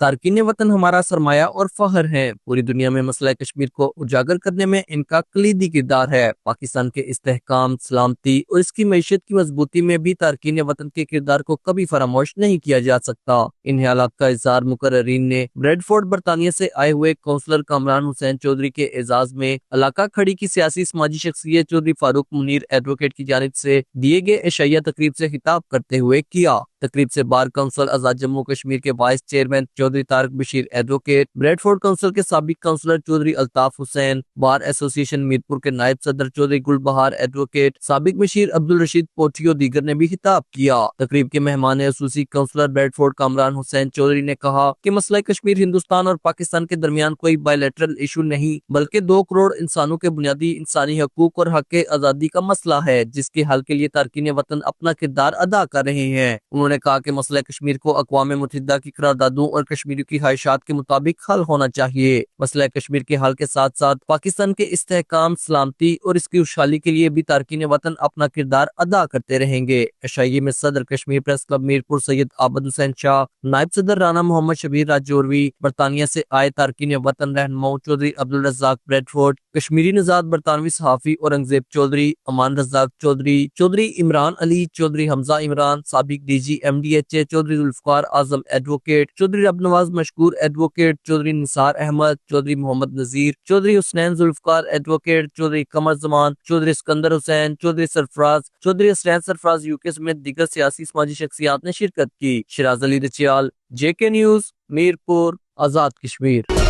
تارکین وطن ہمارا سرمایہ اور فخر ہے۔ پوری دنیا میں مسئلہ کشمیر کو اجاگر کرنے میں ان کا کلیدی کردار ہے۔ پاکستان کے استحکام، سلامتی اور اس کی معیشت کی مضبوطی میں بھی تارکین وطن کے کردار کو کبھی فراموش نہیں کیا جا سکتا۔ ان خیالات کا اظہار مقررین نے بریڈ فورڈ برطانیہ سے آئے ہوئے کونسلر کامران حسین چودھری کے اعزاز میں علاقہ کھڑی کی سیاسی سماجی شخصیت چودھری فاروق منیر ایڈوکیٹ کی جانب سے دیے گئے عشائیہ تقریب سے خطاب کرتے ہوئے کیا۔ تقریب سے بار کونسل آزاد جموں کشمیر کے vice chairman Chaudhry Tariq Bashir advocate, Bradford council کے سابق councillor Chaudhry Altaf Hussain, bar association Mirpur کے نائب صدر چودھری گل بہار ایڈوکیٹ، سابق مشیر عبدالرشید پوٹھی اور دیگر نے بھی خطاب کیا۔ تقریب کے مہمان خصوصی کونسلر بریڈ فورڈ کامران حسین چودھری نے کہا کہ مسئلہ کشمیر ہندوستان اور پاکستان کے درمیان کوئی بائیلیٹرل ایشو نہیں بلکہ 2 کروڑ انسانوں کے بنیادی انسانی حقوق اور حق آزادی کا مسئلہ ہے، جس کے حل کے لیے تارکین وطن اپنا کردار ادا کر رہے ہیں۔ انہوں نے کہا کہ مسئلہ کشمیر کو اقوام متحدہ کی قراردادوں اور کشمیریوں کی خواہشات کے مطابق حل ہونا چاہیے۔ مسئلہ کشمیر کے حل کے ساتھ ساتھ پاکستان کے استحکام، سلامتی اور اس کی خوشحالی کے لیے بھی تارکین وطن اپنا کردار ادا کرتے رہیں گے۔ عشائیے میں صدر کشمیر پریس کلب میرپور سید عابد حسین شاہ، نائب صدر رانا محمد شبیر راجوروی، برطانیہ سے آئے تارکین وطن رہنماؤں چودھری عبدالرزاق بریڈ فورڈ، کشمیری نژاد برطانوی صحافی اورنگزیب چودھری، امان رزاق چودھری، چودھری عمران علی، چودھری حمزہ عمران، سابق D G M D H A Chaudhry Zulfiqar Azam advocate, Chaudhry Rab Nawaz Mashkoor advocate, Chaudhry Nisar Ahmed, Chaudhry Muhammad Nazir, Chaudhry Hasnain Zulfiqar advocate, Chaudhry Qamar Zaman, Chaudhry Iskandar Hussain, Chaudhry Sarfraz, Chaudhry Asreen Sarfraz U K سمیت دیگر سیاسی سماجی شخصیات نے شرکت کی۔ شیراز علی دچیال، جے کے نیوز، میرپور، آزاد کشمیر۔